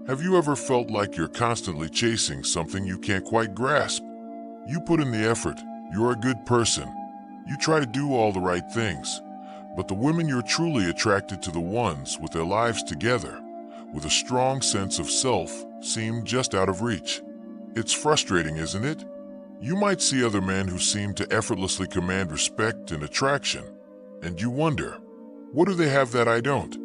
Have you ever felt like you're constantly chasing something you can't quite grasp? You put in the effort, you're a good person, you try to do all the right things, but the women you're truly attracted to, the ones with their lives together, with a strong sense of self, seem just out of reach. It's frustrating, isn't it? You might see other men who seem to effortlessly command respect and attraction, and you wonder, what do they have that I don't?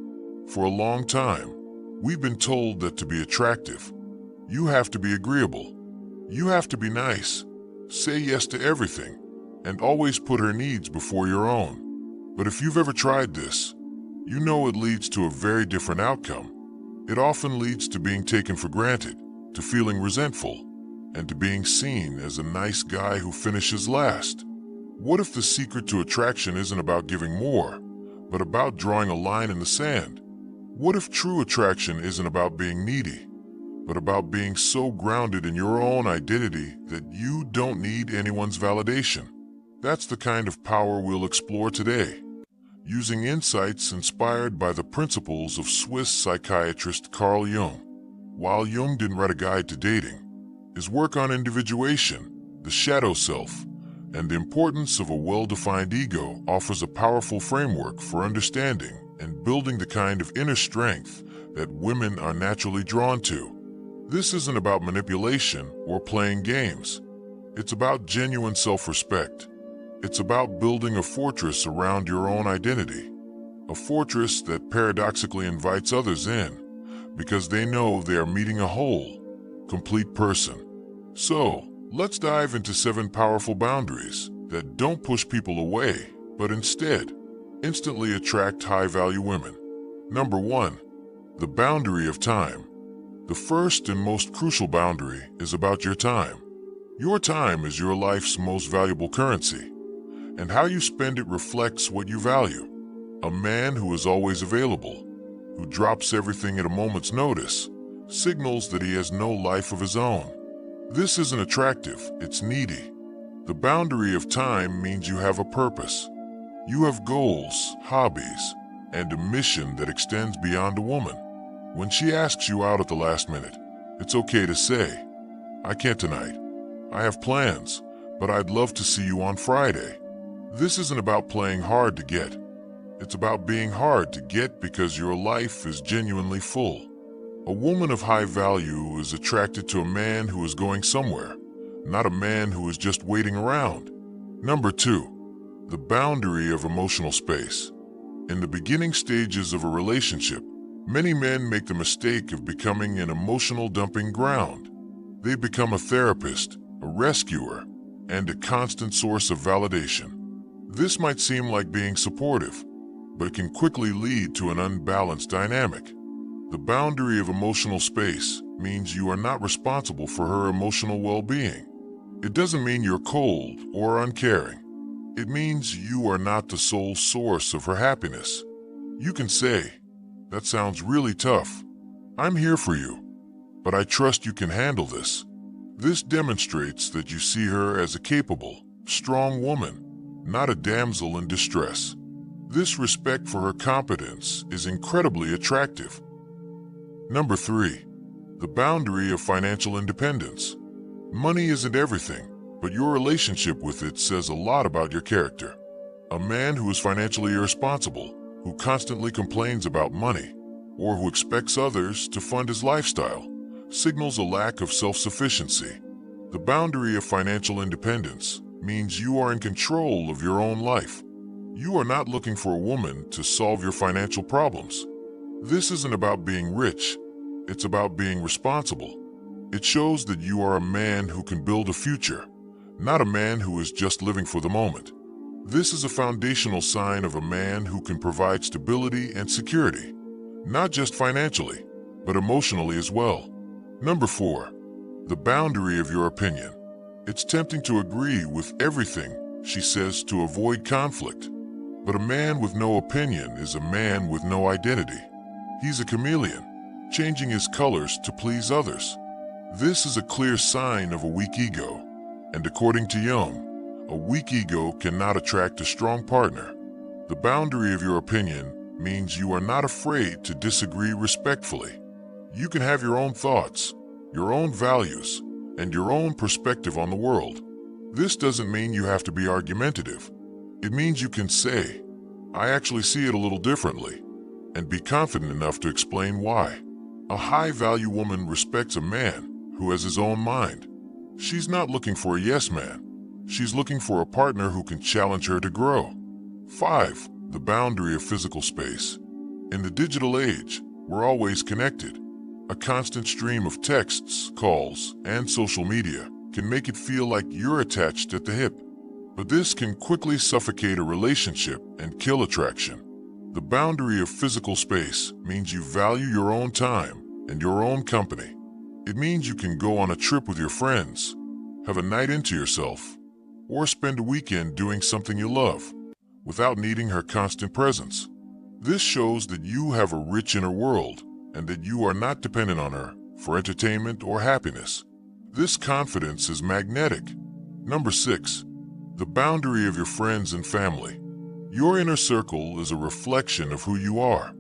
For a long time, we've been told that to be attractive, you have to be agreeable, you have to be nice, say yes to everything, and always put her needs before your own. But if you've ever tried this, you know it leads to a very different outcome. It often leads to being taken for granted, to feeling resentful, and to being seen as a nice guy who finishes last. What if the secret to attraction isn't about giving more, but about drawing a line in the sand? What if true attraction isn't about being needy, but about being so grounded in your own identity that you don't need anyone's validation? That's the kind of power we'll explore today, using insights inspired by the principles of Swiss psychiatrist Carl Jung. While Jung didn't write a guide to dating, his work on individuation, the shadow self, and the importance of a well-defined ego offers a powerful framework for understanding and building the kind of inner strength that women are naturally drawn to. This isn't about manipulation or playing games. It's about genuine self-respect. It's about building a fortress around your own identity, a fortress that paradoxically invites others in because they know they are meeting a whole, complete person. So, let's dive into 7 powerful boundaries that don't push people away, but instead, instantly attract high-value women. Number 1. The boundary of time. The first and most crucial boundary is about your time. Your time is your life's most valuable currency, and how you spend it reflects what you value. A man who is always available, who drops everything at a moment's notice, signals that he has no life of his own. This isn't attractive, it's needy. The boundary of time means you have a purpose. You have goals, hobbies, and a mission that extends beyond a woman. When she asks you out at the last minute, it's okay to say, "I can't tonight. I have plans, but I'd love to see you on Friday." This isn't about playing hard to get. It's about being hard to get because your life is genuinely full. A woman of high value is attracted to a man who is going somewhere, not a man who is just waiting around. Number 2. The boundary of emotional space. In the beginning stages of a relationship, many men make the mistake of becoming an emotional dumping ground. They become a therapist, a rescuer, and a constant source of validation. This might seem like being supportive, but it can quickly lead to an unbalanced dynamic. The boundary of emotional space means you are not responsible for her emotional well-being. It doesn't mean you're cold or uncaring. It means you are not the sole source of her happiness. You can say, "That sounds really tough. I'm here for you, but I trust you can handle this." This demonstrates that you see her as a capable, strong woman, not a damsel in distress. This respect for her competence is incredibly attractive. Number 3. The boundary of financial independence. Money isn't everything, but your relationship with it says a lot about your character. A man who is financially irresponsible, who constantly complains about money, or who expects others to fund his lifestyle, signals a lack of self-sufficiency. The boundary of financial independence means you are in control of your own life. You are not looking for a woman to solve your financial problems. This isn't about being rich, it's about being responsible. It shows that you are a man who can build a future, not a man who is just living for the moment. This is a foundational sign of a man who can provide stability and security, not just financially, but emotionally as well. Number 4. The boundary of your opinion. It's tempting to agree with everything she says to avoid conflict. But a man with no opinion is a man with no identity. He's a chameleon, changing his colors to please others. This is a clear sign of a weak ego, and according to Jung, a weak ego cannot attract a strong partner. The boundary of your opinion means you are not afraid to disagree respectfully. You can have your own thoughts, your own values, and your own perspective on the world. This doesn't mean you have to be argumentative. It means you can say, "I actually see it a little differently," and be confident enough to explain why. A high-value woman respects a man who has his own mind. She's not looking for a yes man. She's looking for a partner who can challenge her to grow. 5. The boundary of physical space. In the digital age, we're always connected. A constant stream of texts, calls, and social media can make it feel like you're attached at the hip. But this can quickly suffocate a relationship and kill attraction. The boundary of physical space means you value your own time and your own company. It means you can go on a trip with your friends, have a night into yourself, or spend a weekend doing something you love without needing her constant presence. This shows that you have a rich inner world and that you are not dependent on her for entertainment or happiness. This confidence is magnetic. Number 6. The boundary of your friends and family. Your inner circle is a reflection of who you are.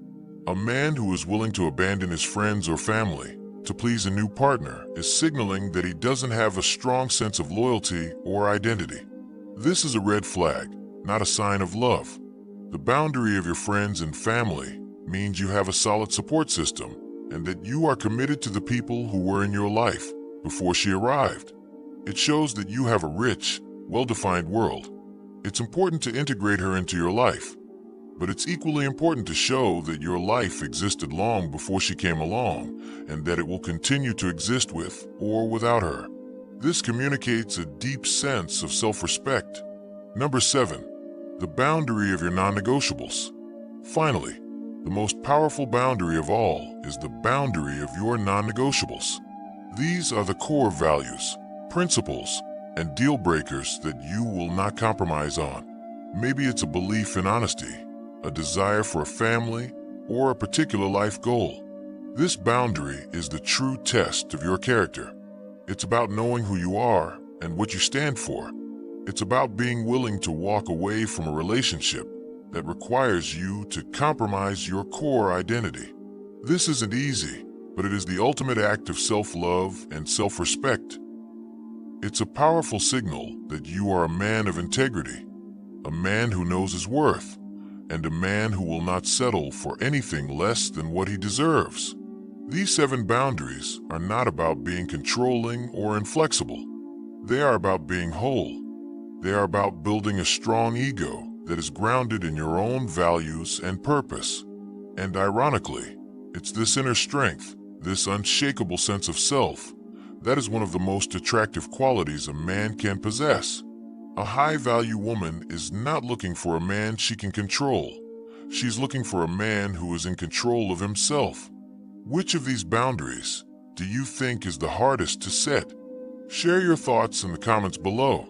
A man who is willing to abandon his friends or family to please a new partner is signaling that he doesn't have a strong sense of loyalty or identity. This is a red flag, not a sign of love. The boundary of your friends and family means you have a solid support system and that you are committed to the people who were in your life before she arrived. It shows that you have a rich, well-defined world. It's important to integrate her into your life, but it's equally important to show that your life existed long before she came along and that it will continue to exist with or without her. This communicates a deep sense of self-respect. Number 7. The boundary of your non-negotiables. Finally, the most powerful boundary of all is the boundary of your non-negotiables. These are the core values, principles, and deal breakers that you will not compromise on. Maybe it's a belief in honesty, a desire for a family, or a particular life goal. This boundary is the true test of your character. It's about knowing who you are and what you stand for. It's about being willing to walk away from a relationship that requires you to compromise your core identity. This isn't easy, but it is the ultimate act of self-love and self-respect. It's a powerful signal that you are a man of integrity, a man who knows his worth, and a man who will not settle for anything less than what he deserves. These 7 boundaries are not about being controlling or inflexible. They are about being whole. They are about building a strong ego that is grounded in your own values and purpose. And ironically, it's this inner strength, this unshakable sense of self, that is one of the most attractive qualities a man can possess. A high-value woman is not looking for a man she can control. She's looking for a man who is in control of himself. Which of these boundaries do you think is the hardest to set? Share your thoughts in the comments below.